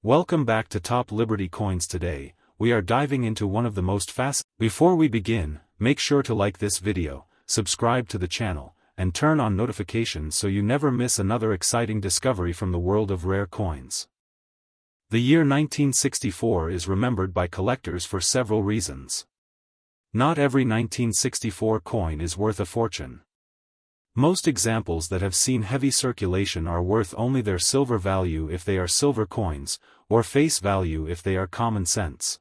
Welcome back to Top Liberty Coins. Today, we are diving into one of the most Before we begin, make sure to like this video, subscribe to the channel, and turn on notifications so you never miss another exciting discovery from the world of rare coins. The year 1964 is remembered by collectors for several reasons. Not every 1964 coin is worth a fortune. Most examples that have seen heavy circulation are worth only their silver value if they are silver coins, or face value if they are common cents.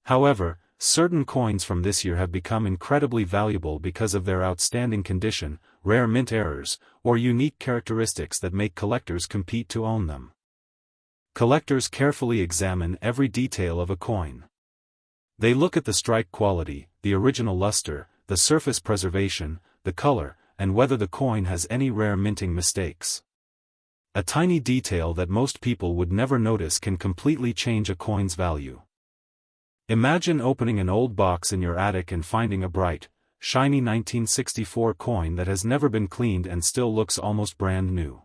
However, certain coins from this year have become incredibly valuable because of their outstanding condition, rare mint errors, or unique characteristics that make collectors compete to own them. Collectors carefully examine every detail of a coin. They look at the strike quality, the original luster, the surface preservation, the color, and whether the coin has any rare minting mistakes. A tiny detail that most people would never notice can completely change a coin's value. Imagine opening an old box in your attic and finding a bright, shiny 1964 coin that has never been cleaned and still looks almost brand new.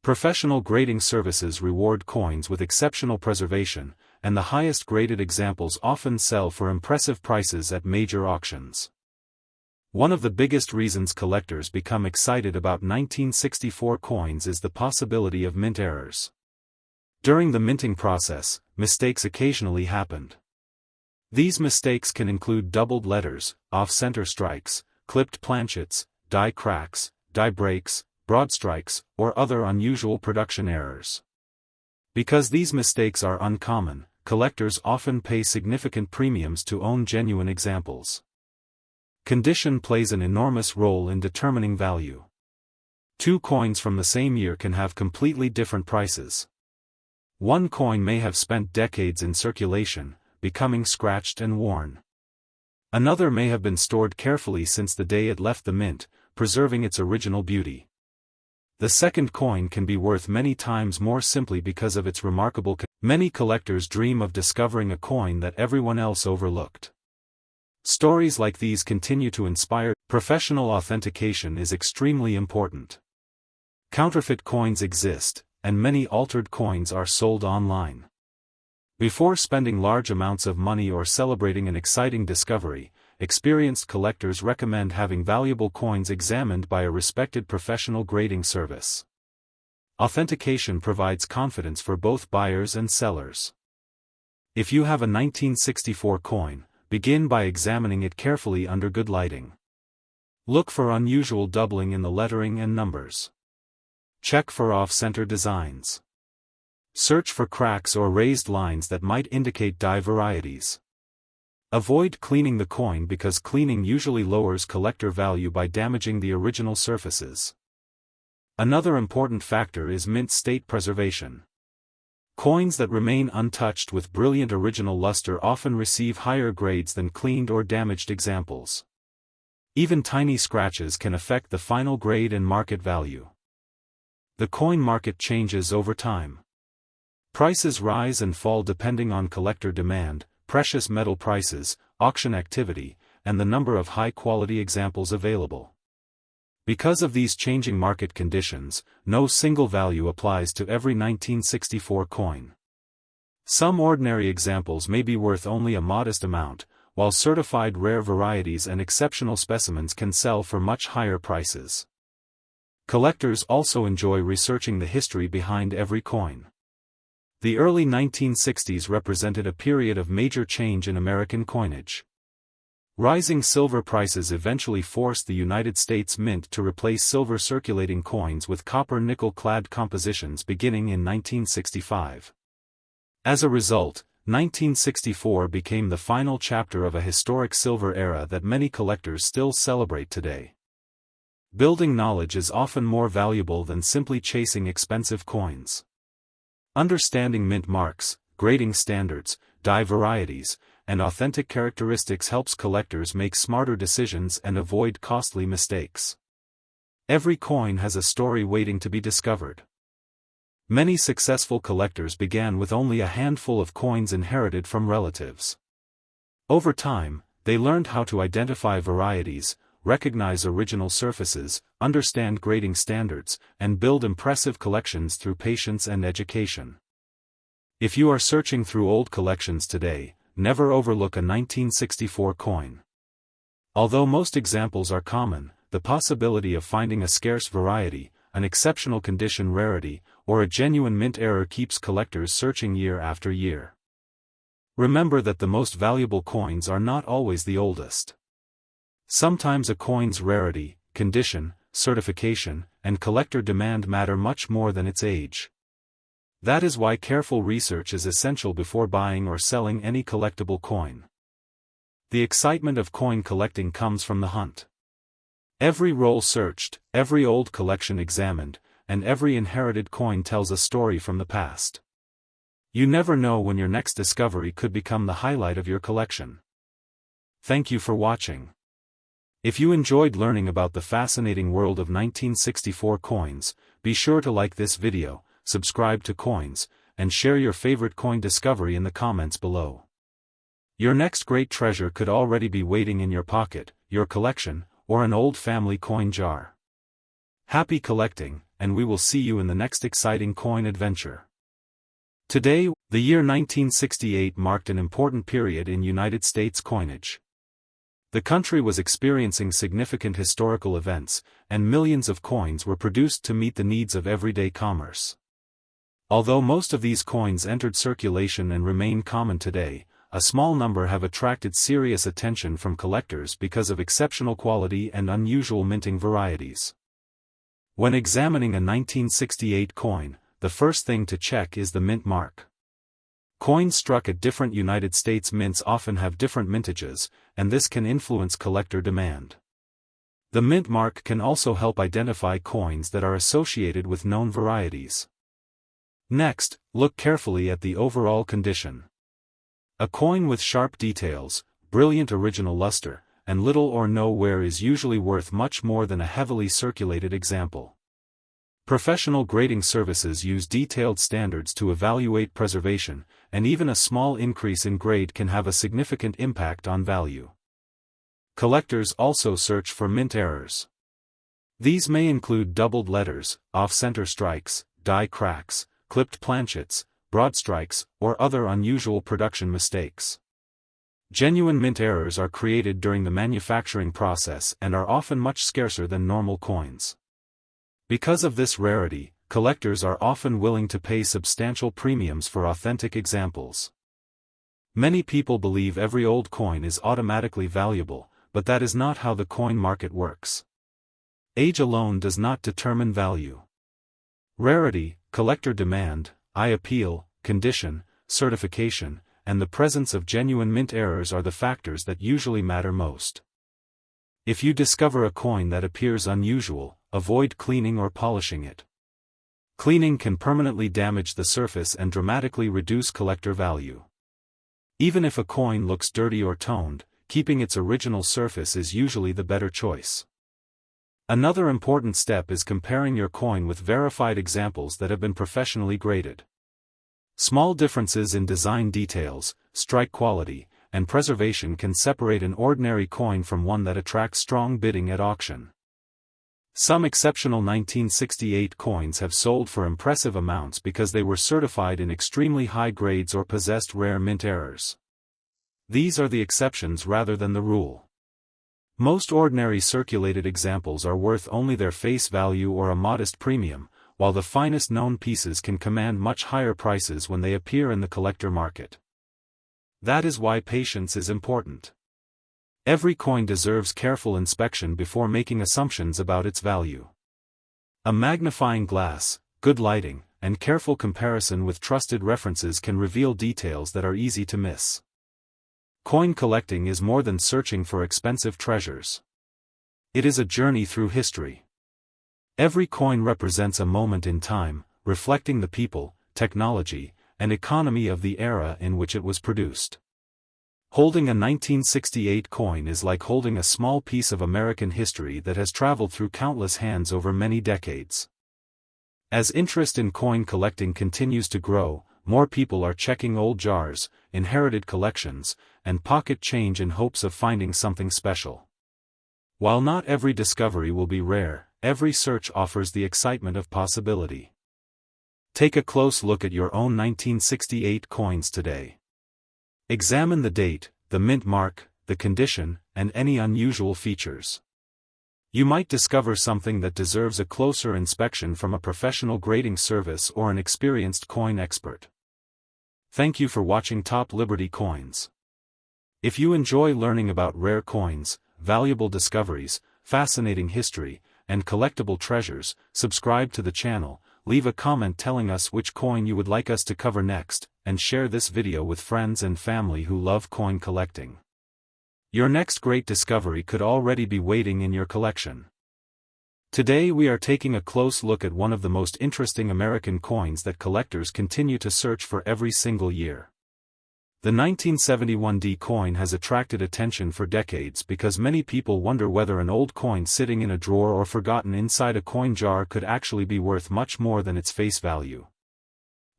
Professional grading services reward coins with exceptional preservation, and the highest graded examples often sell for impressive prices at major auctions. One of the biggest reasons collectors become excited about 1964 coins is the possibility of mint errors. During the minting process, mistakes occasionally happened. These mistakes can include doubled letters, off-center strikes, clipped planchets, die cracks, die breaks, broad strikes, or other unusual production errors. Because these mistakes are uncommon, collectors often pay significant premiums to own genuine examples. Condition plays an enormous role in determining value. Two coins from the same year can have completely different prices. One coin may have spent decades in circulation, becoming scratched and worn. Another may have been stored carefully since the day it left the mint, preserving its original beauty. The second coin can be worth many times more simply because of its remarkable Many collectors dream of discovering a coin that everyone else overlooked. Stories like these continue to inspire. Professional authentication is extremely important. Counterfeit coins exist, and many altered coins are sold online. Before spending large amounts of money or celebrating an exciting discovery, experienced collectors recommend having valuable coins examined by a respected professional grading service. Authentication provides confidence for both buyers and sellers. If you have a 1964 coin, begin by examining it carefully under good lighting. Look for unusual doubling in the lettering and numbers. Check for off-center designs. Search for cracks or raised lines that might indicate die varieties. Avoid cleaning the coin because cleaning usually lowers collector value by damaging the original surfaces. Another important factor is mint state preservation. Coins that remain untouched with brilliant original luster often receive higher grades than cleaned or damaged examples. Even tiny scratches can affect the final grade and market value. The coin market changes over time. Prices rise and fall depending on collector demand, precious metal prices, auction activity, and the number of high-quality examples available. Because of these changing market conditions, no single value applies to every 1964 coin. Some ordinary examples may be worth only a modest amount, while certified rare varieties and exceptional specimens can sell for much higher prices. Collectors also enjoy researching the history behind every coin. The early 1960s represented a period of major change in American coinage. Rising silver prices eventually forced the United States Mint to replace silver circulating coins with copper-nickel-clad compositions beginning in 1965. As a result, 1964 became the final chapter of a historic silver era that many collectors still celebrate today. Building knowledge is often more valuable than simply chasing expensive coins. Understanding mint marks, grading standards, die varieties, and authentic characteristics helps collectors make smarter decisions and avoid costly mistakes. Every coin has a story waiting to be discovered. Many successful collectors began with only a handful of coins inherited from relatives. Over time, they learned how to identify varieties, recognize original surfaces, understand grading standards, and build impressive collections through patience and education. If you are searching through old collections today, never overlook a 1964 coin. Although most examples are common, the possibility of finding a scarce variety, an exceptional condition rarity, or a genuine mint error keeps collectors searching year after year. Remember that the most valuable coins are not always the oldest. Sometimes a coin's rarity, condition, certification, and collector demand matter much more than its age. That is why careful research is essential before buying or selling any collectible coin. The excitement of coin collecting comes from the hunt. Every roll searched, every old collection examined, and every inherited coin tells a story from the past. You never know when your next discovery could become the highlight of your collection. Thank you for watching. If you enjoyed learning about the fascinating world of 1964 coins, be sure to like this video, subscribe to Coins, and share your favorite coin discovery in the comments below. Your next great treasure could already be waiting in your pocket, your collection, or an old family coin jar. Happy collecting, and we will see you in the next exciting coin adventure. Today, the year 1968 marked an important period in United States coinage. The country was experiencing significant historical events, and millions of coins were produced to meet the needs of everyday commerce. Although most of these coins entered circulation and remain common today, a small number have attracted serious attention from collectors because of exceptional quality and unusual minting varieties. When examining a 1968 coin, the first thing to check is the mint mark. Coins struck at different United States mints often have different mintages, and this can influence collector demand. The mint mark can also help identify coins that are associated with known varieties. Next, look carefully at the overall condition. A coin with sharp details, brilliant original luster, and little or no wear is usually worth much more than a heavily circulated example. Professional grading services use detailed standards to evaluate preservation, and even a small increase in grade can have a significant impact on value. Collectors also search for mint errors. These may include doubled letters, off-center strikes, die cracks, clipped planchets, broad strikes, or other unusual production mistakes. Genuine mint errors are created during the manufacturing process and are often much scarcer than normal coins. Because of this rarity, collectors are often willing to pay substantial premiums for authentic examples. Many people believe every old coin is automatically valuable, but that is not how the coin market works. Age alone does not determine value. Rarity, collector demand, eye appeal, condition, certification, and the presence of genuine mint errors are the factors that usually matter most. If you discover a coin that appears unusual, avoid cleaning or polishing it. Cleaning can permanently damage the surface and dramatically reduce collector value. Even if a coin looks dirty or toned, keeping its original surface is usually the better choice. Another important step is comparing your coin with verified examples that have been professionally graded. Small differences in design details, strike quality, and preservation can separate an ordinary coin from one that attracts strong bidding at auction. Some exceptional 1968 coins have sold for impressive amounts because they were certified in extremely high grades or possessed rare mint errors. These are the exceptions rather than the rule. Most ordinary circulated examples are worth only their face value or a modest premium, while the finest known pieces can command much higher prices when they appear in the collector market. That is why patience is important. Every coin deserves careful inspection before making assumptions about its value. A magnifying glass, good lighting, and careful comparison with trusted references can reveal details that are easy to miss. Coin collecting is more than searching for expensive treasures. It is a journey through history. Every coin represents a moment in time, reflecting the people, technology, and economy of the era in which it was produced. Holding a 1968 coin is like holding a small piece of American history that has traveled through countless hands over many decades. As interest in coin collecting continues to grow, more people are checking old jars, inherited collections, and pocket change in hopes of finding something special. While not every discovery will be rare, every search offers the excitement of possibility. Take a close look at your own 1968 coins today. Examine the date, the mint mark, the condition, and any unusual features. You might discover something that deserves a closer inspection from a professional grading service or an experienced coin expert. Thank you for watching Top Liberty Coins. If you enjoy learning about rare coins, valuable discoveries, fascinating history, and collectible treasures, subscribe to the channel, leave a comment telling us which coin you would like us to cover next, and share this video with friends and family who love coin collecting. Your next great discovery could already be waiting in your collection. Today we are taking a close look at one of the most interesting American coins that collectors continue to search for every single year. The 1971 D coin has attracted attention for decades because many people wonder whether an old coin sitting in a drawer or forgotten inside a coin jar could actually be worth much more than its face value.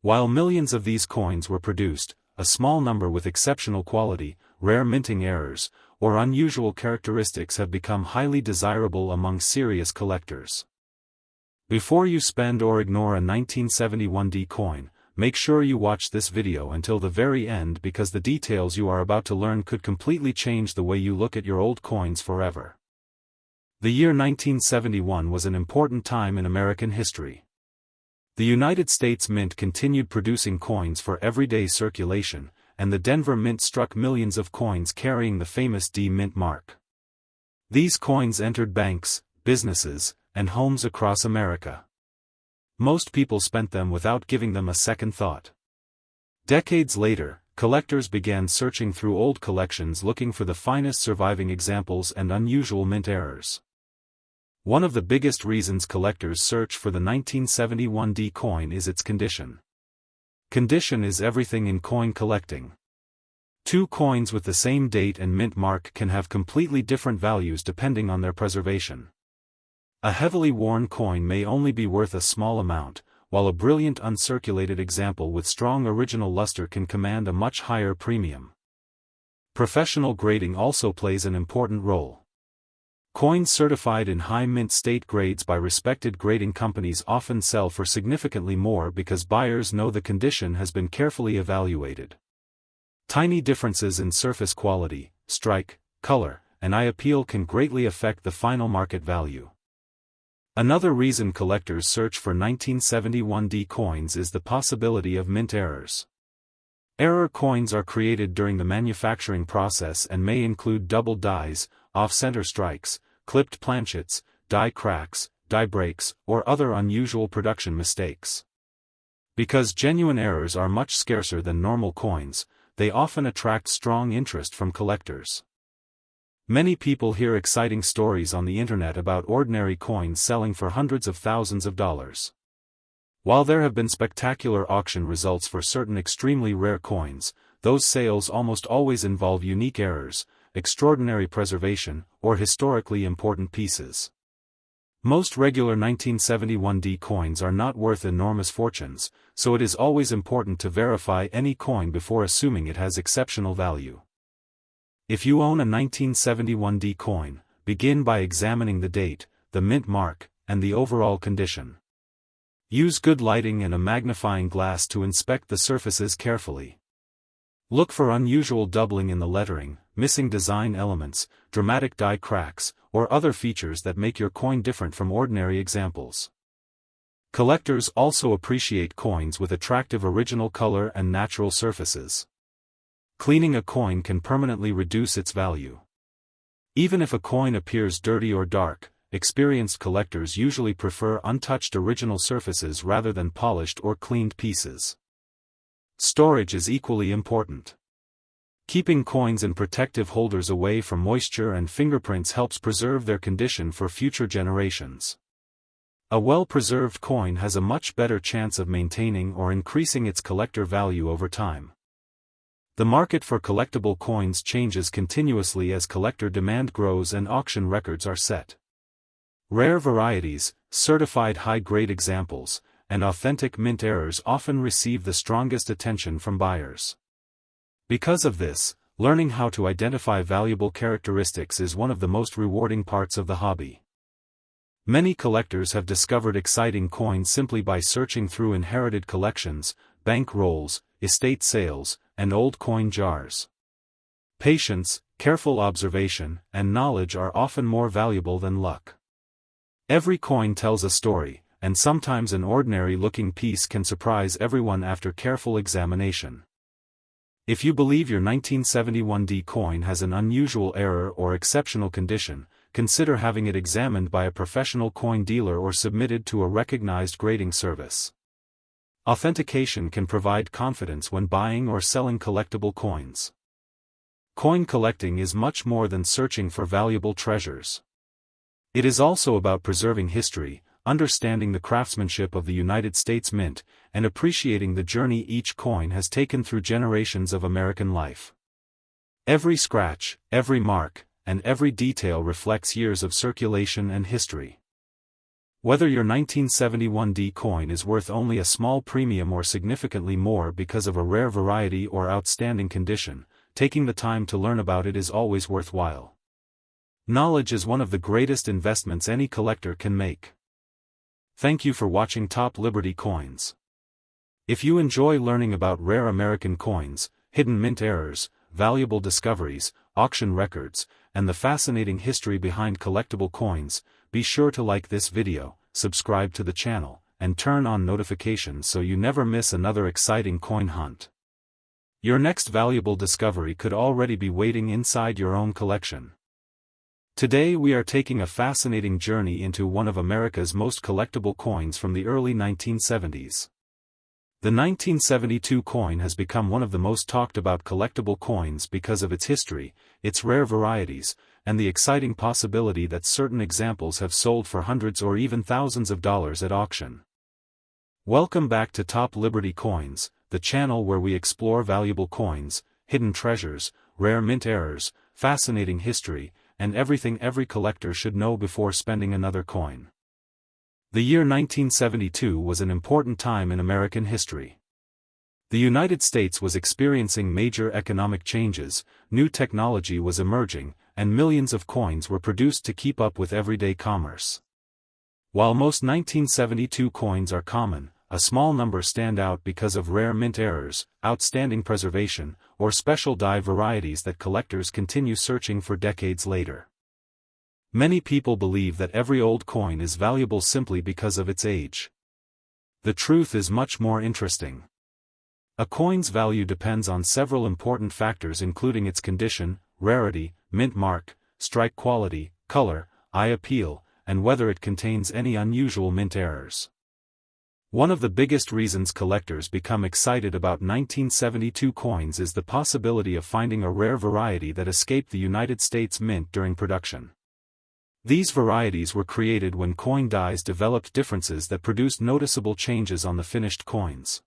While millions of these coins were produced, a small number with exceptional quality, rare minting errors, or unusual characteristics have become highly desirable among serious collectors. Before you spend or ignore a 1971 D coin, make sure you watch this video until the very end because the details you are about to learn could completely change the way you look at your old coins forever. The year 1971 was an important time in American history. The United States Mint continued producing coins for everyday circulation, and the Denver Mint struck millions of coins carrying the famous D Mint mark. These coins entered banks, businesses, and homes across America. Most people spent them without giving them a second thought. Decades later, collectors began searching through old collections looking for the finest surviving examples and unusual mint errors. One of the biggest reasons collectors search for the 1971 D coin is its condition. Condition is everything in coin collecting. Two coins with the same date and mint mark can have completely different values depending on their preservation. A heavily worn coin may only be worth a small amount, while a brilliant uncirculated example with strong original luster can command a much higher premium. Professional grading also plays an important role. Coins certified in high mint state grades by respected grading companies often sell for significantly more because buyers know the condition has been carefully evaluated. Tiny differences in surface quality, strike, color, and eye appeal can greatly affect the final market value. Another reason collectors search for 1971 D coins is the possibility of mint errors. Error coins are created during the manufacturing process and may include double dies, off-center strikes, clipped planchets, die cracks, die breaks, or other unusual production mistakes. Because genuine errors are much scarcer than normal coins, they often attract strong interest from collectors. Many people hear exciting stories on the internet about ordinary coins selling for hundreds of thousands of dollars. While there have been spectacular auction results for certain extremely rare coins, those sales almost always involve unique errors, extraordinary preservation, or historically important pieces. Most regular 1971 D coins are not worth enormous fortunes, so it is always important to verify any coin before assuming it has exceptional value. If you own a 1971 D coin, begin by examining the date, the mint mark, and the overall condition. Use good lighting and a magnifying glass to inspect the surfaces carefully. Look for unusual doubling in the lettering, missing design elements, dramatic die cracks, or other features that make your coin different from ordinary examples. Collectors also appreciate coins with attractive original color and natural surfaces. Cleaning a coin can permanently reduce its value. Even if a coin appears dirty or dark, experienced collectors usually prefer untouched original surfaces rather than polished or cleaned pieces. Storage is equally important. Keeping coins in protective holders away from moisture and fingerprints helps preserve their condition for future generations. A well-preserved coin has a much better chance of maintaining or increasing its collector value over time. The market for collectible coins changes continuously as collector demand grows and auction records are set. Rare varieties, certified high-grade examples, and authentic mint errors often receive the strongest attention from buyers. Because of this, learning how to identify valuable characteristics is one of the most rewarding parts of the hobby. Many collectors have discovered exciting coins simply by searching through inherited collections, bank rolls, estate sales, and old coin jars. Patience, careful observation, and knowledge are often more valuable than luck. Every coin tells a story, and sometimes an ordinary-looking piece can surprise everyone after careful examination. If you believe your 1971D coin has an unusual error or exceptional condition, consider having it examined by a professional coin dealer or submitted to a recognized grading service. Authentication can provide confidence when buying or selling collectible coins. Coin collecting is much more than searching for valuable treasures. It is also about preserving history, understanding the craftsmanship of the United States Mint, and appreciating the journey each coin has taken through generations of American life. Every scratch, every mark, and every detail reflects years of circulation and history. Whether your 1971D coin is worth only a small premium or significantly more because of a rare variety or outstanding condition, taking the time to learn about it is always worthwhile. Knowledge is one of the greatest investments any collector can make. Thank you for watching Top Liberty Coins. If you enjoy learning about rare American coins, hidden mint errors, valuable discoveries, auction records, and the fascinating history behind collectible coins, be sure to like this video, subscribe to the channel, and turn on notifications so you never miss another exciting coin hunt. Your next valuable discovery could already be waiting inside your own collection. Today we are taking a fascinating journey into one of America's most collectible coins from the early 1970s. The 1972 coin has become one of the most talked about collectible coins because of its history, its rare varieties, and the exciting possibility that certain examples have sold for hundreds or even thousands of dollars at auction. Welcome back to Top Liberty Coins, the channel where we explore valuable coins, hidden treasures, rare mint errors, fascinating history, and everything every collector should know before spending another coin. The year 1972 was an important time in American history. The United States was experiencing major economic changes, new technology was emerging, and millions of coins were produced to keep up with everyday commerce. While most 1972 coins are common, a small number stand out because of rare mint errors, outstanding preservation, or special die varieties that collectors continue searching for decades later. Many people believe that every old coin is valuable simply because of its age. The truth is much more interesting. A coin's value depends on several important factors including its condition, rarity, mint mark, strike quality, color, eye appeal, and whether it contains any unusual mint errors. One of the biggest reasons collectors become excited about 1972 coins is the possibility of finding a rare variety that escaped the United States Mint during production. These varieties were created when coin dies developed differences that produced noticeable changes on the finished coins.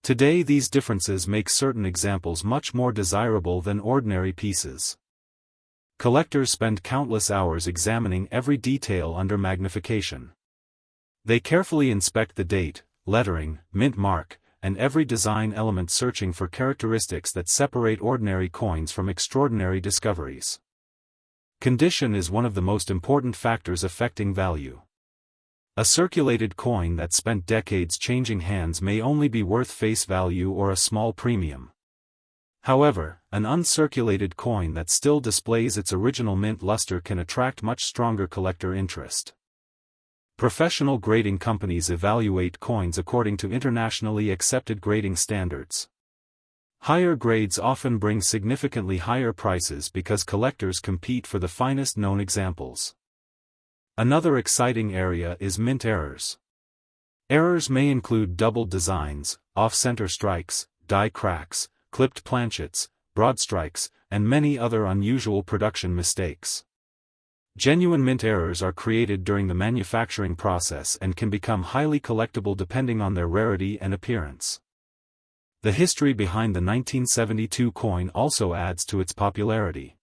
Today these differences make certain examples much more desirable than ordinary pieces. Collectors spend countless hours examining every detail under magnification. They carefully inspect the date, lettering, mint mark, and every design element searching for characteristics that separate ordinary coins from extraordinary discoveries. Condition is one of the most important factors affecting value. A circulated coin that spent decades changing hands may only be worth face value or a small premium. However, an uncirculated coin that still displays its original mint luster can attract much stronger collector interest. Professional grading companies evaluate coins according to internationally accepted grading standards. Higher grades often bring significantly higher prices because collectors compete for the finest known examples. Another exciting area is mint errors. Errors may include doubled designs, off-center strikes, die cracks, clipped planchets, broad strikes, and many other unusual production mistakes. Genuine mint errors are created during the manufacturing process and can become highly collectible depending on their rarity and appearance. The history behind the 1972 coin also adds to its popularity.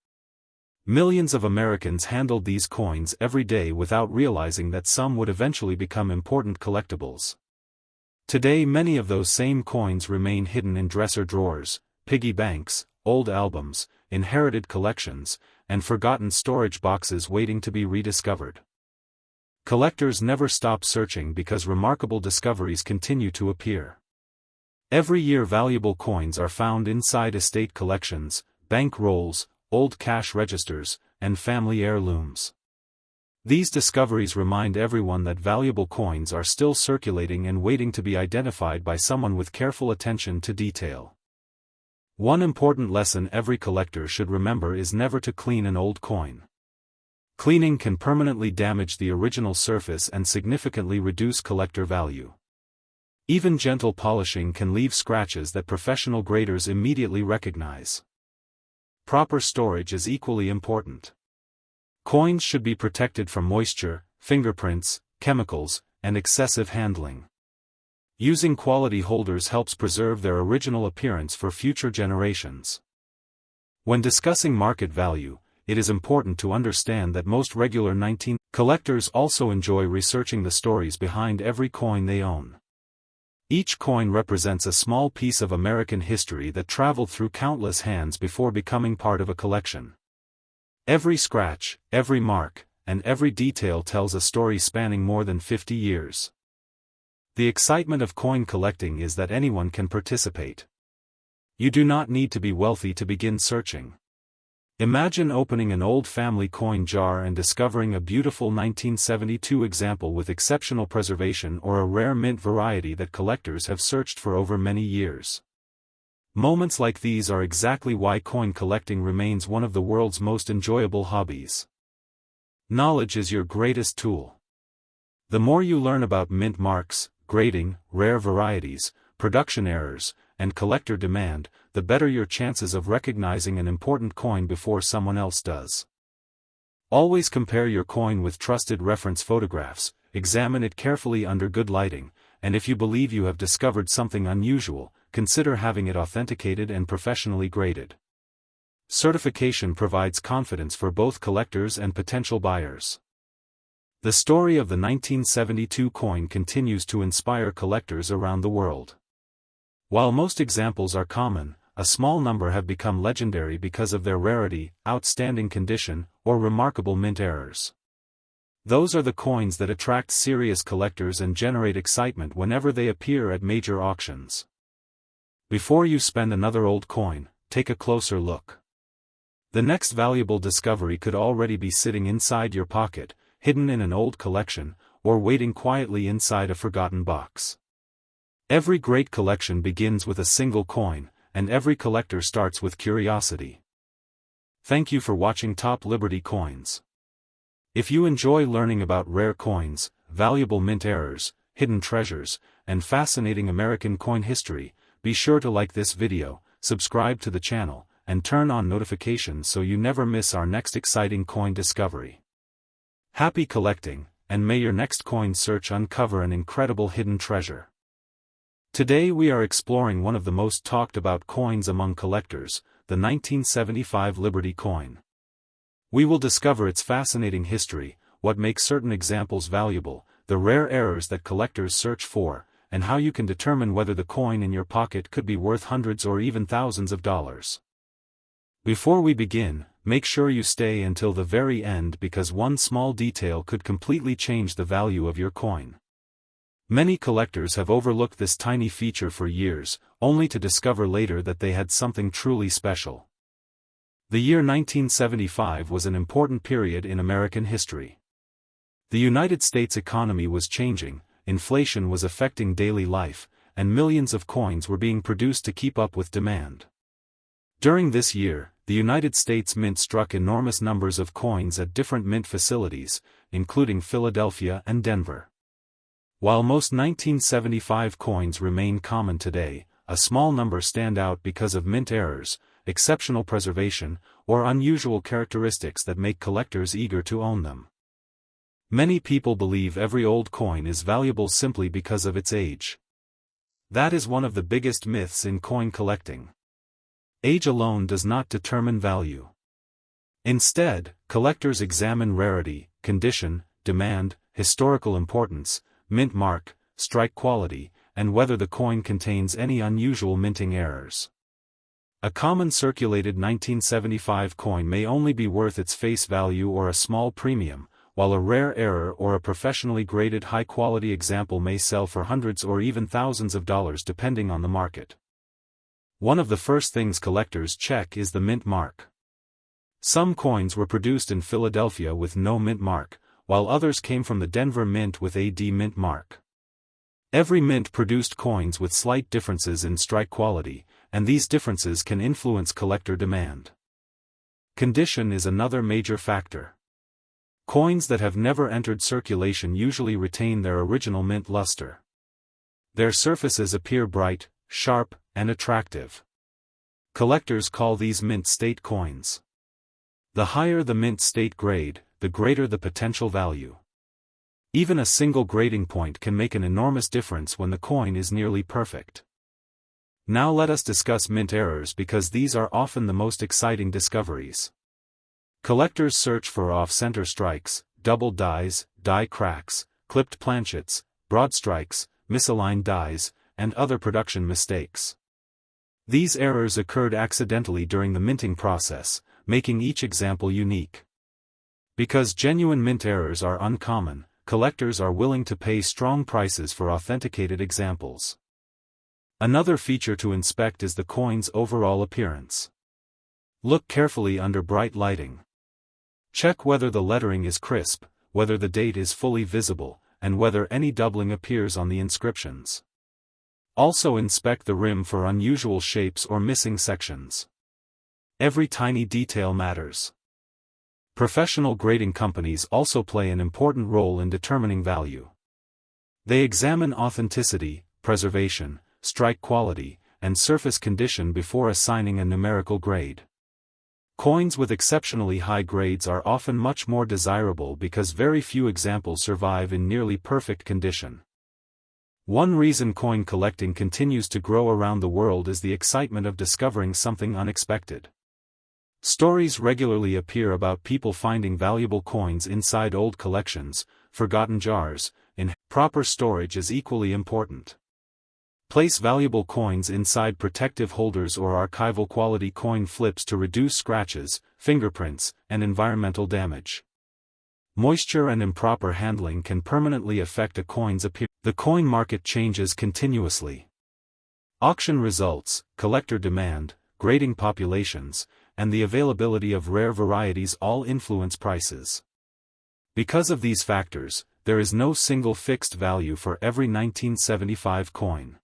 Millions of Americans handled these coins every day without realizing that some would eventually become important collectibles. Today many of those same coins remain hidden in dresser drawers, piggy banks, old albums, inherited collections, and forgotten storage boxes waiting to be rediscovered. Collectors never stop searching because remarkable discoveries continue to appear. Every year valuable coins are found inside estate collections, bank rolls, old cash registers, and family heirlooms. These discoveries remind everyone that valuable coins are still circulating and waiting to be identified by someone with careful attention to detail. One important lesson every collector should remember is never to clean an old coin. Cleaning can permanently damage the original surface and significantly reduce collector value. Even gentle polishing can leave scratches that professional graders immediately recognize. Proper storage is equally important. Coins should be protected from moisture, fingerprints, chemicals, and excessive handling. Using quality holders helps preserve their original appearance for future generations. When discussing market value, it is important to understand that most regular 19 collectors also enjoy researching the stories behind every coin they own. Each coin represents a small piece of American history that traveled through countless hands before becoming part of a collection. Every scratch, every mark, and every detail tells a story spanning more than 50 years. The excitement of coin collecting is that anyone can participate. You do not need to be wealthy to begin searching. Imagine opening an old family coin jar and discovering a beautiful 1972 example with exceptional preservation or a rare mint variety that collectors have searched for over many years. Moments like these are exactly why coin collecting remains one of the world's most enjoyable hobbies. Knowledge is your greatest tool. The more you learn about mint marks, grading, rare varieties, production errors, and collector demand, the better your chances of recognizing an important coin before someone else does. Always compare your coin with trusted reference photographs, examine it carefully under good lighting, and if you believe you have discovered something unusual, consider having it authenticated and professionally graded. Certification provides confidence for both collectors and potential buyers. The story of the 1972 coin continues to inspire collectors around the world. While most examples are common, a small number have become legendary because of their rarity, outstanding condition, or remarkable mint errors. Those are the coins that attract serious collectors and generate excitement whenever they appear at major auctions. Before you spend another old coin, take a closer look. The next valuable discovery could already be sitting inside your pocket, hidden in an old collection, or waiting quietly inside a forgotten box. Every great collection begins with a single coin, and every collector starts with curiosity. Thank you for watching Top Liberty Coins. If you enjoy learning about rare coins, valuable mint errors, hidden treasures, and fascinating American coin history, be sure to like this video, subscribe to the channel, and turn on notifications so you never miss our next exciting coin discovery. Happy collecting, and may your next coin search uncover an incredible hidden treasure. Today we are exploring one of the most talked about coins among collectors, the 1975 Liberty coin. We will discover its fascinating history, what makes certain examples valuable, the rare errors that collectors search for, and how you can determine whether the coin in your pocket could be worth hundreds or even thousands of dollars. Before we begin, make sure you stay until the very end because one small detail could completely change the value of your coin. Many collectors have overlooked this tiny feature for years, only to discover later that they had something truly special. The year 1975 was an important period in American history. The United States economy was changing, inflation was affecting daily life, and millions of coins were being produced to keep up with demand. During this year, the United States Mint struck enormous numbers of coins at different mint facilities, including Philadelphia and Denver. While most 1975 coins remain common today, a small number stand out because of mint errors, exceptional preservation, or unusual characteristics that make collectors eager to own them. Many people believe every old coin is valuable simply because of its age. That is one of the biggest myths in coin collecting. Age alone does not determine value. Instead, collectors examine rarity, condition, demand, historical importance, mint mark, strike quality, and whether the coin contains any unusual minting errors. A common circulated 1975 coin may only be worth its face value or a small premium, while a rare error or a professionally graded high-quality example may sell for hundreds or even thousands of dollars depending on the market. One of the first things collectors check is the mint mark. Some coins were produced in Philadelphia with no mint mark, while others came from the Denver Mint with a D mint mark. Every mint produced coins with slight differences in strike quality, and these differences can influence collector demand. Condition is another major factor. Coins that have never entered circulation usually retain their original mint luster. Their surfaces appear bright, sharp, and attractive. Collectors call these mint state coins. The higher the mint state grade, the greater the potential value. Even a single grading point can make an enormous difference when the coin is nearly perfect. Now let us discuss mint errors because these are often the most exciting discoveries. Collectors search for off-center strikes, double dies, die cracks, clipped planchets, broad strikes, misaligned dies, and other production mistakes. These errors occurred accidentally during the minting process, making each example unique. Because genuine mint errors are uncommon, collectors are willing to pay strong prices for authenticated examples. Another feature to inspect is the coin's overall appearance. Look carefully under bright lighting. Check whether the lettering is crisp, whether the date is fully visible, and whether any doubling appears on the inscriptions. Also inspect the rim for unusual shapes or missing sections. Every tiny detail matters. Professional grading companies also play an important role in determining value. They examine authenticity, preservation, strike quality, and surface condition before assigning a numerical grade. Coins with exceptionally high grades are often much more desirable because very few examples survive in nearly perfect condition. One reason coin collecting continues to grow around the world is the excitement of discovering something unexpected. Stories regularly appear about people finding valuable coins inside old collections, forgotten jars, and proper storage is equally important. Place valuable coins inside protective holders or archival quality coin flips to reduce scratches, fingerprints, and environmental damage. Moisture and improper handling can permanently affect a coin's appearance. The coin market changes continuously. Auction results, collector demand, grading populations, and the availability of rare varieties all influence prices. Because of these factors, there is no single fixed value for every 1975 coin.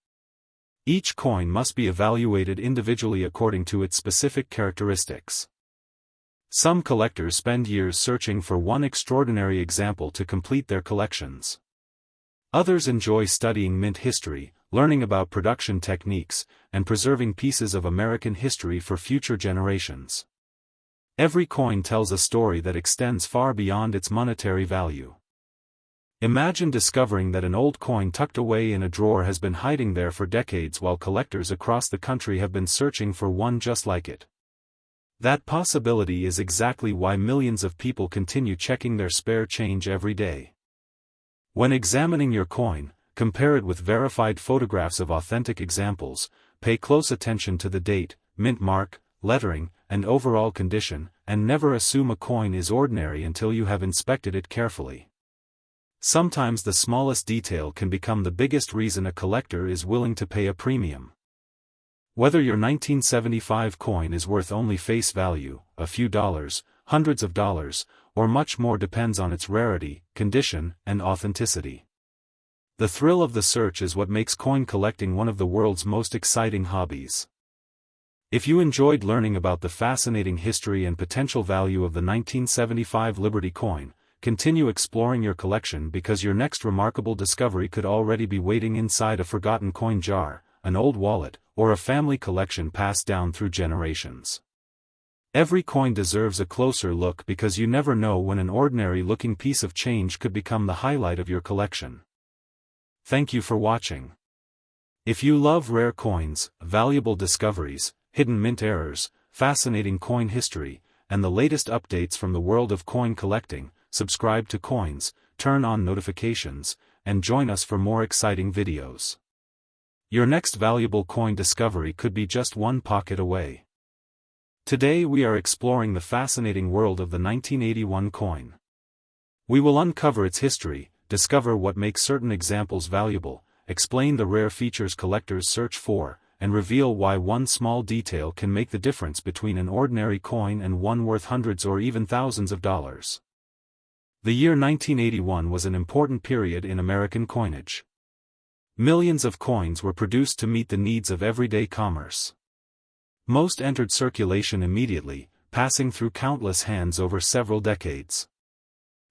Each coin must be evaluated individually according to its specific characteristics. Some collectors spend years searching for one extraordinary example to complete their collections. Others enjoy studying mint history, learning about production techniques, and preserving pieces of American history for future generations. Every coin tells a story that extends far beyond its monetary value. Imagine discovering that an old coin tucked away in a drawer has been hiding there for decades while collectors across the country have been searching for one just like it. That possibility is exactly why millions of people continue checking their spare change every day. When examining your coin, compare it with verified photographs of authentic examples, pay close attention to the date, mint mark, lettering, and overall condition, and never assume a coin is ordinary until you have inspected it carefully. Sometimes the smallest detail can become the biggest reason a collector is willing to pay a premium. Whether your 1975 coin is worth only face value, a few dollars, hundreds of dollars, or much more depends on its rarity, condition, and authenticity. The thrill of the search is what makes coin collecting one of the world's most exciting hobbies. If you enjoyed learning about the fascinating history and potential value of the 1975 Liberty coin, continue exploring your collection because your next remarkable discovery could already be waiting inside a forgotten coin jar, an old wallet, or a family collection passed down through generations. Every coin deserves a closer look because you never know when an ordinary-looking piece of change could become the highlight of your collection. Thank you for watching. If you love rare coins, valuable discoveries, hidden mint errors, fascinating coin history, and the latest updates from the world of coin collecting, subscribe to Coins, turn on notifications, and join us for more exciting videos. Your next valuable coin discovery could be just one pocket away. Today we are exploring the fascinating world of the 1981 coin. We will uncover its history, discover what makes certain examples valuable, explain the rare features collectors search for, and reveal why one small detail can make the difference between an ordinary coin and one worth hundreds or even thousands of dollars. The year 1981 was an important period in American coinage. Millions of coins were produced to meet the needs of everyday commerce. Most entered circulation immediately, passing through countless hands over several decades.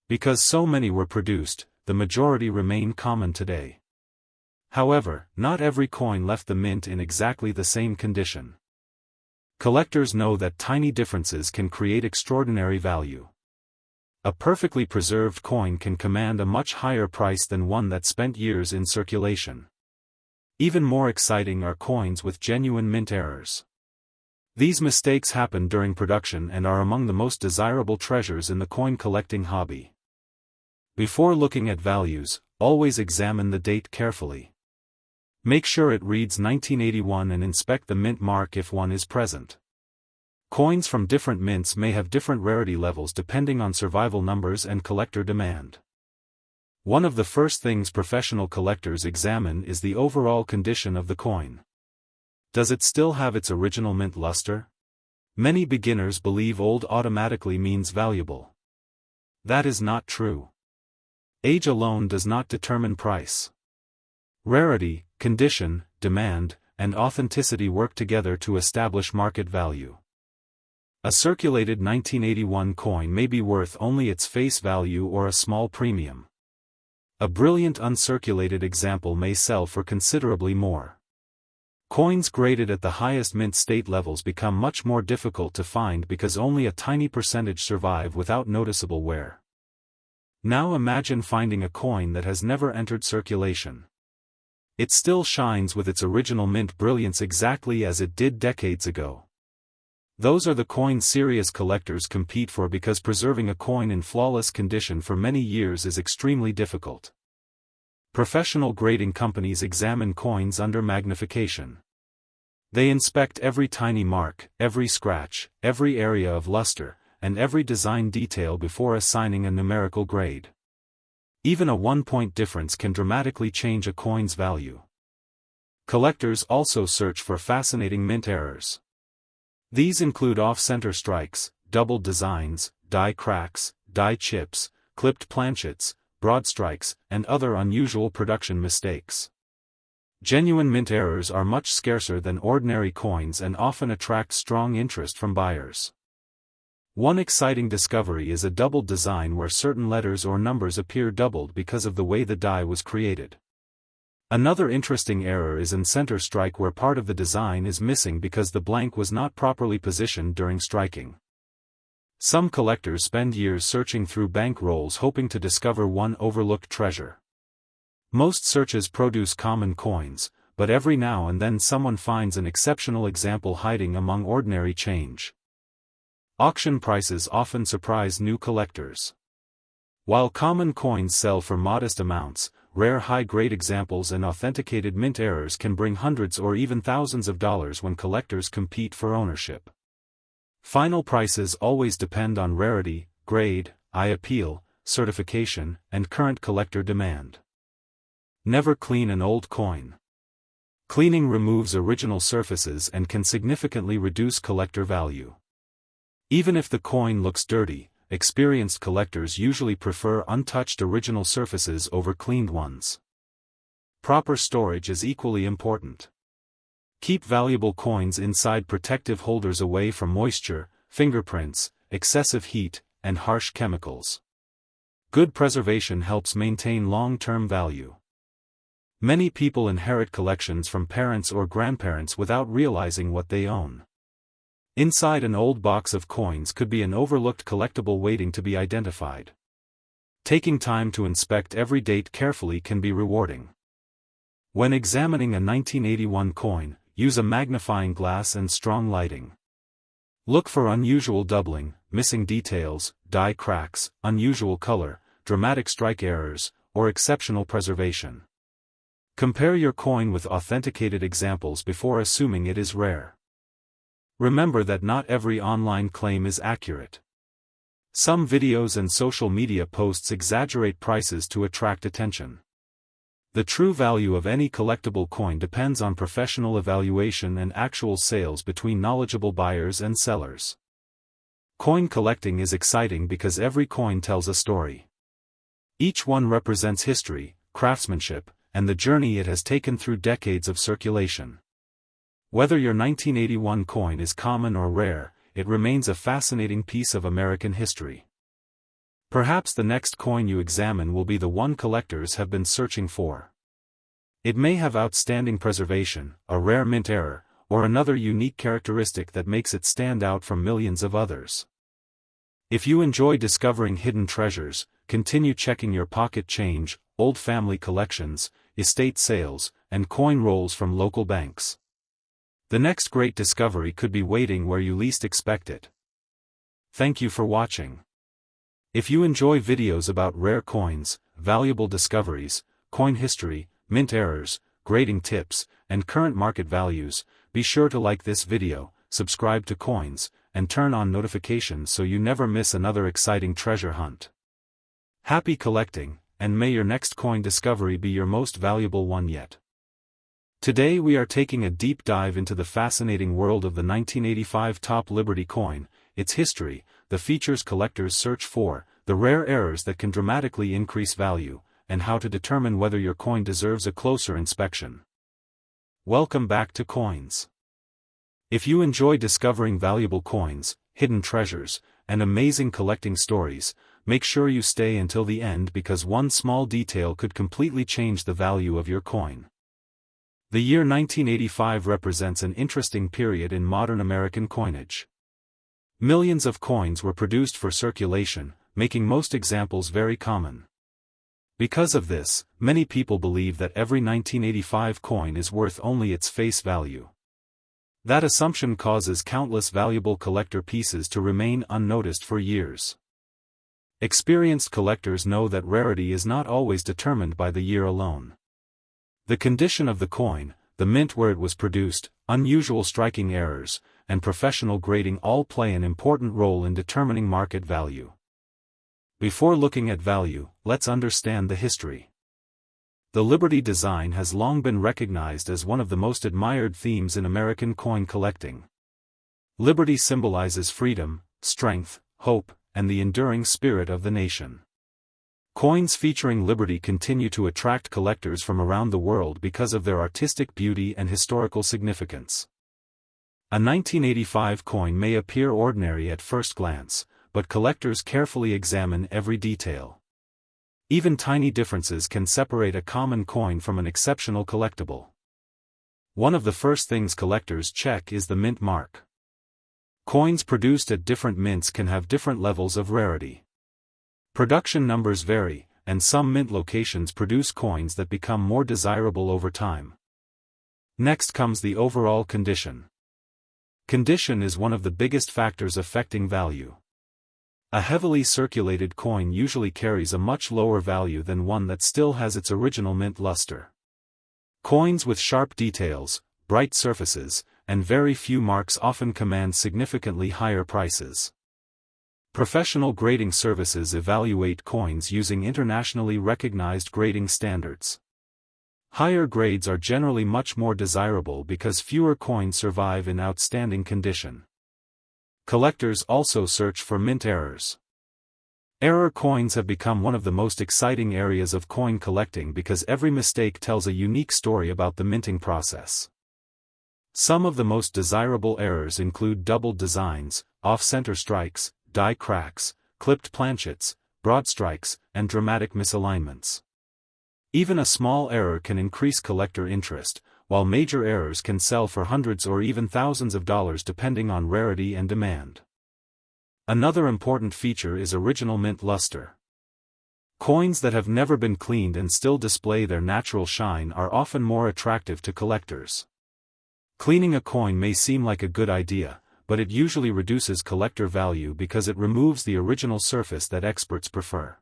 Because so many were produced, the majority remain common today. However, not every coin left the mint in exactly the same condition. Collectors know that tiny differences can create extraordinary value. A perfectly preserved coin can command a much higher price than one that spent years in circulation. Even more exciting are coins with genuine mint errors. These mistakes happen during production and are among the most desirable treasures in the coin collecting hobby. Before looking at values, always examine the date carefully. Make sure it reads 1981 and inspect the mint mark if one is present. Coins from different mints may have different rarity levels depending on survival numbers and collector demand. One of the first things professional collectors examine is the overall condition of the coin. Does it still have its original mint luster? Many beginners believe old automatically means valuable. That is not true. Age alone does not determine price. Rarity, condition, demand, and authenticity work together to establish market value. A circulated 1981 coin may be worth only its face value or a small premium. A brilliant uncirculated example may sell for considerably more. Coins graded at the highest mint state levels become much more difficult to find because only a tiny percentage survive without noticeable wear. Now imagine finding a coin that has never entered circulation. It still shines with its original mint brilliance exactly as it did decades ago. Those are the coins serious collectors compete for because preserving a coin in flawless condition for many years is extremely difficult. Professional grading companies examine coins under magnification. They inspect every tiny mark, every scratch, every area of luster, and every design detail before assigning a numerical grade. Even a 1-point difference can dramatically change a coin's value. Collectors also search for fascinating mint errors. These include off-center strikes, doubled designs, die cracks, die chips, clipped planchets, broad strikes, and other unusual production mistakes. Genuine mint errors are much scarcer than ordinary coins and often attract strong interest from buyers. One exciting discovery is a doubled design where certain letters or numbers appear doubled because of the way the die was created. Another interesting error is in center strike where part of the design is missing because the blank was not properly positioned during striking. Some collectors spend years searching through bank rolls hoping to discover one overlooked treasure. Most searches produce common coins, but every now and then someone finds an exceptional example hiding among ordinary change. Auction prices often surprise new collectors. While common coins sell for modest amounts, rare high-grade examples and authenticated mint errors can bring hundreds or even thousands of dollars when collectors compete for ownership. Final prices always depend on rarity, grade, eye appeal, certification, and current collector demand. Never clean an old coin. Cleaning removes original surfaces and can significantly reduce collector value. Even if the coin looks dirty, experienced collectors usually prefer untouched original surfaces over cleaned ones. Proper storage is equally important. Keep valuable coins inside protective holders away from moisture, fingerprints, excessive heat, and harsh chemicals. Good preservation helps maintain long-term value. Many people inherit collections from parents or grandparents without realizing what they own. Inside an old box of coins could be an overlooked collectible waiting to be identified. Taking time to inspect every date carefully can be rewarding. When examining a 1981 coin, use a magnifying glass and strong lighting. Look for unusual doubling, missing details, die cracks, unusual color, dramatic strike errors, or exceptional preservation. Compare your coin with authenticated examples before assuming it is rare. Remember that not every online claim is accurate. Some videos and social media posts exaggerate prices to attract attention. The true value of any collectible coin depends on professional evaluation and actual sales between knowledgeable buyers and sellers. Coin collecting is exciting because every coin tells a story. Each one represents history, craftsmanship, and the journey it has taken through decades of circulation. Whether your 1981 coin is common or rare, it remains a fascinating piece of American history. Perhaps the next coin you examine will be the one collectors have been searching for. It may have outstanding preservation, a rare mint error, or another unique characteristic that makes it stand out from millions of others. If you enjoy discovering hidden treasures, continue checking your pocket change, old family collections, estate sales, and coin rolls from local banks. The next great discovery could be waiting where you least expect it. Thank you for watching. If you enjoy videos about rare coins, valuable discoveries, coin history, mint errors, grading tips, and current market values, be sure to like this video, subscribe to Coins, and turn on notifications so you never miss another exciting treasure hunt. Happy collecting, and may your next coin discovery be your most valuable one yet. Today we are taking a deep dive into the fascinating world of the 1985 Top Liberty coin, its history, the features collectors search for, the rare errors that can dramatically increase value, and how to determine whether your coin deserves a closer inspection. Welcome back to Coins. If you enjoy discovering valuable coins, hidden treasures, and amazing collecting stories, make sure you stay until the end because one small detail could completely change the value of your coin. The year 1985 represents an interesting period in modern American coinage. Millions of coins were produced for circulation, making most examples very common. Because of this, many people believe that every 1985 coin is worth only its face value. That assumption causes countless valuable collector pieces to remain unnoticed for years. Experienced collectors know that rarity is not always determined by the year alone. The condition of the coin, the mint where it was produced, unusual striking errors, and professional grading all play an important role in determining market value. Before looking at value, let's understand the history. The Liberty design has long been recognized as one of the most admired themes in American coin collecting. Liberty symbolizes freedom, strength, hope, and the enduring spirit of the nation. Coins featuring Liberty continue to attract collectors from around the world because of their artistic beauty and historical significance. A 1985 coin may appear ordinary at first glance, but collectors carefully examine every detail. Even tiny differences can separate a common coin from an exceptional collectible. One of the first things collectors check is the mint mark. Coins produced at different mints can have different levels of rarity. Production numbers vary, and some mint locations produce coins that become more desirable over time. Next comes the overall condition. Condition is one of the biggest factors affecting value. A heavily circulated coin usually carries a much lower value than one that still has its original mint luster. Coins with sharp details, bright surfaces, and very few marks often command significantly higher prices. Professional grading services evaluate coins using internationally recognized grading standards. Higher grades are generally much more desirable because fewer coins survive in outstanding condition. Collectors also search for mint errors. Error coins have become one of the most exciting areas of coin collecting because every mistake tells a unique story about the minting process. Some of the most desirable errors include doubled designs, off-center strikes, die cracks, clipped planchets, broad strikes, and dramatic misalignments. Even a small error can increase collector interest, while major errors can sell for hundreds or even thousands of dollars depending on rarity and demand. Another important feature is original mint luster. Coins that have never been cleaned and still display their natural shine are often more attractive to collectors. Cleaning a coin may seem like a good idea, but it usually reduces collector value because it removes the original surface that experts prefer.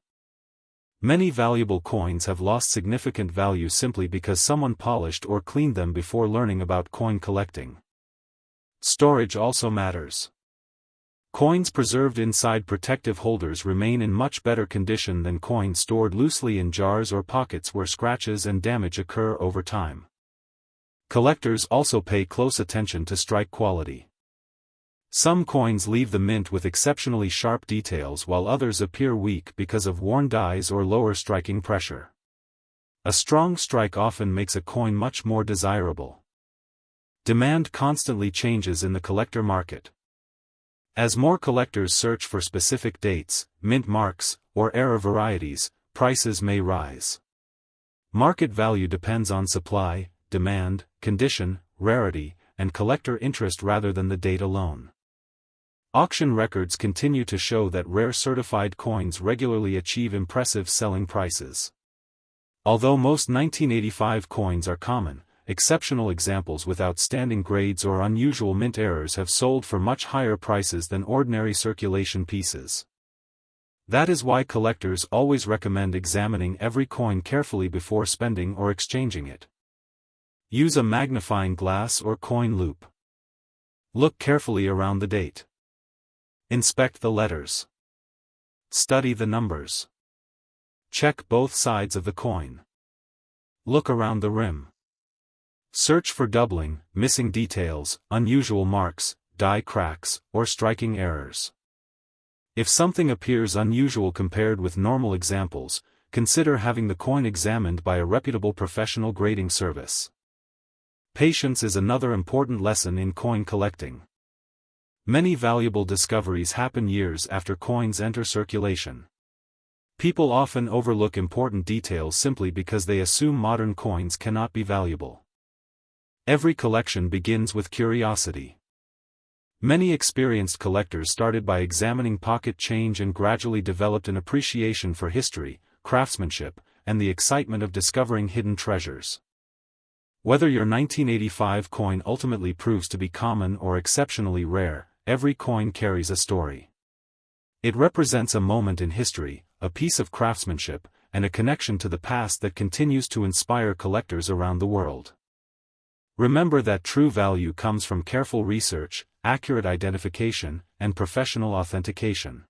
Many valuable coins have lost significant value simply because someone polished or cleaned them before learning about coin collecting. Storage also matters. Coins preserved inside protective holders remain in much better condition than coins stored loosely in jars or pockets where scratches and damage occur over time. Collectors also pay close attention to strike quality. Some coins leave the mint with exceptionally sharp details while others appear weak because of worn dies or lower striking pressure. A strong strike often makes a coin much more desirable. Demand constantly changes in the collector market. As more collectors search for specific dates, mint marks, or era varieties, prices may rise. Market value depends on supply, demand, condition, rarity, and collector interest rather than the date alone. Auction records continue to show that rare certified coins regularly achieve impressive selling prices. Although most 1985 coins are common, exceptional examples with outstanding grades or unusual mint errors have sold for much higher prices than ordinary circulation pieces. That is why collectors always recommend examining every coin carefully before spending or exchanging it. Use a magnifying glass or coin loupe. Look carefully around the date. Inspect the letters. Study the numbers. Check both sides of the coin. Look around the rim. Search for doubling, missing details, unusual marks, die cracks, or striking errors. If something appears unusual compared with normal examples, consider having the coin examined by a reputable professional grading service. Patience is another important lesson in coin collecting. Many valuable discoveries happen years after coins enter circulation. People often overlook important details simply because they assume modern coins cannot be valuable. Every collection begins with curiosity. Many experienced collectors started by examining pocket change and gradually developed an appreciation for history, craftsmanship, and the excitement of discovering hidden treasures. Whether your 1985 coin ultimately proves to be common or exceptionally rare, every coin carries a story. It represents a moment in history, a piece of craftsmanship, and a connection to the past that continues to inspire collectors around the world. Remember that true value comes from careful research, accurate identification, and professional authentication.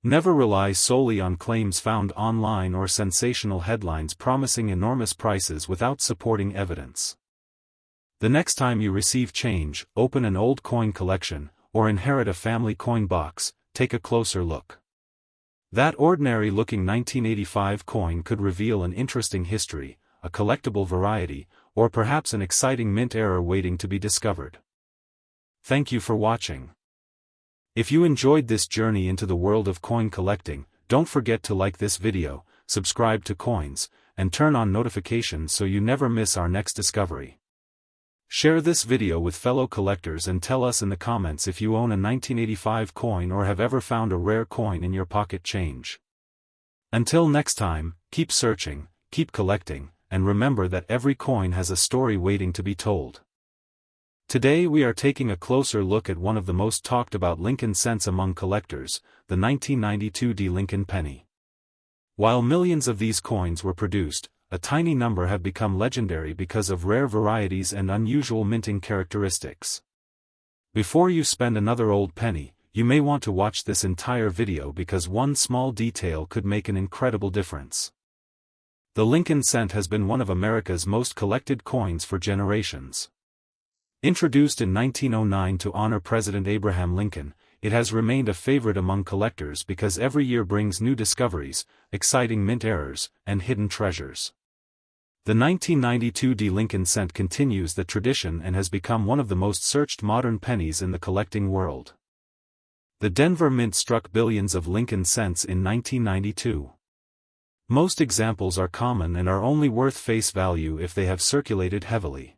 Never rely solely on claims found online or sensational headlines promising enormous prices without supporting evidence. The next time you receive change, open an old coin collection, or inherit a family coin box, take a closer look. That ordinary-looking 1985 coin could reveal an interesting history, a collectible variety, or perhaps an exciting mint error waiting to be discovered. Thank you for watching. If you enjoyed this journey into the world of coin collecting, don't forget to like this video, subscribe to Coins, and turn on notifications so you never miss our next discovery. Share this video with fellow collectors and tell us in the comments if you own a 1985 coin or have ever found a rare coin in your pocket change. Until next time, keep searching, keep collecting, and remember that every coin has a story waiting to be told. Today we are taking a closer look at one of the most talked about Lincoln cents among collectors, the 1992 D. Lincoln penny. While millions of these coins were produced, a tiny number have become legendary because of rare varieties and unusual minting characteristics. Before you spend another old penny, you may want to watch this entire video because one small detail could make an incredible difference. The Lincoln cent has been one of America's most collected coins for generations. Introduced in 1909 to honor President Abraham Lincoln, it has remained a favorite among collectors because every year brings new discoveries, exciting mint errors, and hidden treasures. The 1992 D. Lincoln cent continues the tradition and has become one of the most searched modern pennies in the collecting world. The Denver Mint struck billions of Lincoln cents in 1992. Most examples are common and are only worth face value if they have circulated heavily.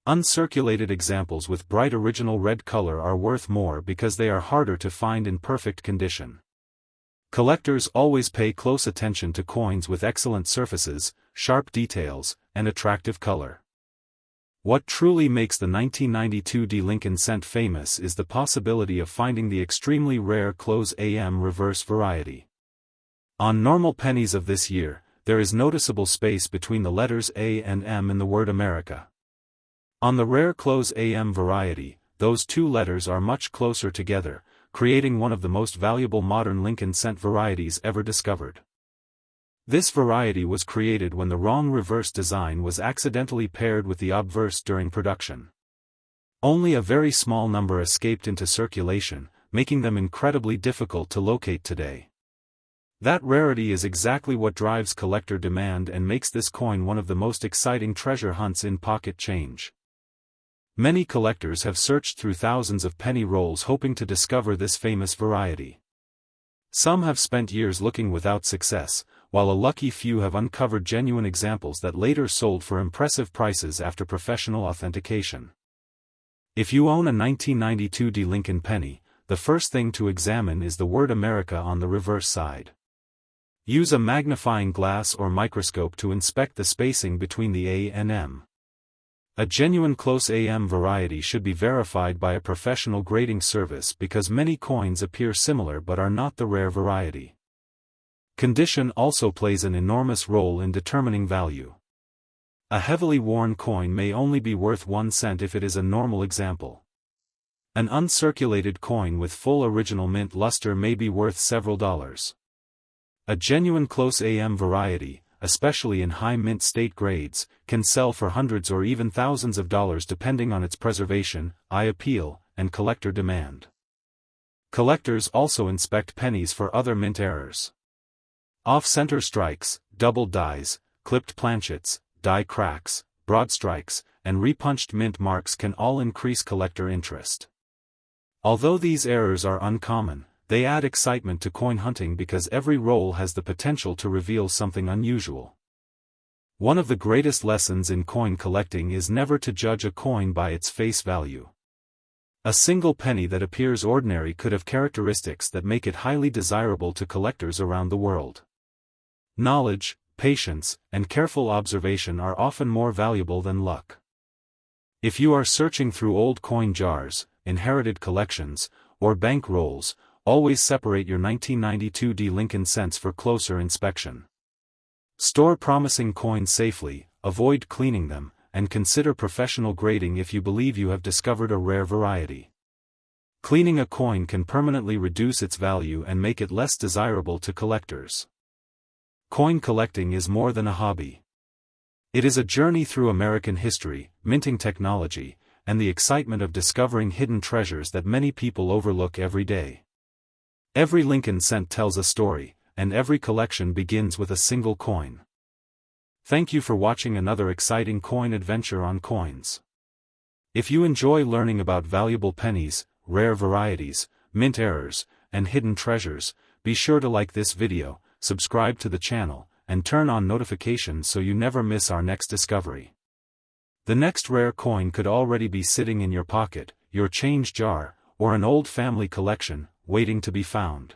Uncirculated examples with bright original red color are worth more because they are harder to find in perfect condition. Collectors always pay close attention to coins with excellent surfaces, sharp details, and attractive color. What truly makes the 1992 D. Lincoln cent famous is the possibility of finding the extremely rare close AM reverse variety. On normal pennies of this year, there is noticeable space between the letters A and M in the word America. On the rare close AM variety, those two letters are much closer together, creating one of the most valuable modern Lincoln cent varieties ever discovered. This variety was created when the wrong reverse design was accidentally paired with the obverse during production. Only a very small number escaped into circulation, making them incredibly difficult to locate today. That rarity is exactly what drives collector demand and makes this coin one of the most exciting treasure hunts in pocket change. Many collectors have searched through thousands of penny rolls hoping to discover this famous variety. Some have spent years looking without success, while a lucky few have uncovered genuine examples that later sold for impressive prices after professional authentication. If you own a 1992 D. Lincoln penny, the first thing to examine is the word America on the reverse side. Use a magnifying glass or microscope to inspect the spacing between the A and M. A genuine close AM variety should be verified by a professional grading service because many coins appear similar but are not the rare variety. Condition also plays an enormous role in determining value. A heavily worn coin may only be worth 1 cent if it is a normal example. An uncirculated coin with full original mint luster may be worth several dollars. A genuine close AM variety, especially in high mint state grades, can sell for hundreds or even thousands of dollars depending on its preservation, eye appeal, and collector demand. Collectors also inspect pennies for other mint errors. Off-center strikes, doubled dies, clipped planchets, die cracks, broad strikes, and repunched mint marks can all increase collector interest. Although these errors are uncommon, they add excitement to coin hunting because every roll has the potential to reveal something unusual. One of the greatest lessons in coin collecting is never to judge a coin by its face value. A single penny that appears ordinary could have characteristics that make it highly desirable to collectors around the world. Knowledge, patience, and careful observation are often more valuable than luck. If you are searching through old coin jars, inherited collections, or bank rolls, always separate your 1992 D. Lincoln cents for closer inspection. Store promising coins safely, avoid cleaning them, and consider professional grading if you believe you have discovered a rare variety. Cleaning a coin can permanently reduce its value and make it less desirable to collectors. Coin collecting is more than a hobby. It is a journey through American history, minting technology, and the excitement of discovering hidden treasures that many people overlook every day. Every Lincoln cent tells a story, and every collection begins with a single coin. Thank you for watching another exciting coin adventure on coins. If you enjoy learning about valuable pennies, rare varieties, mint errors, and hidden treasures, be sure to like this video, subscribe to the channel, and turn on notifications so you never miss our next discovery. The next rare coin could already be sitting in your pocket, your change jar, or an old family collection, waiting to be found.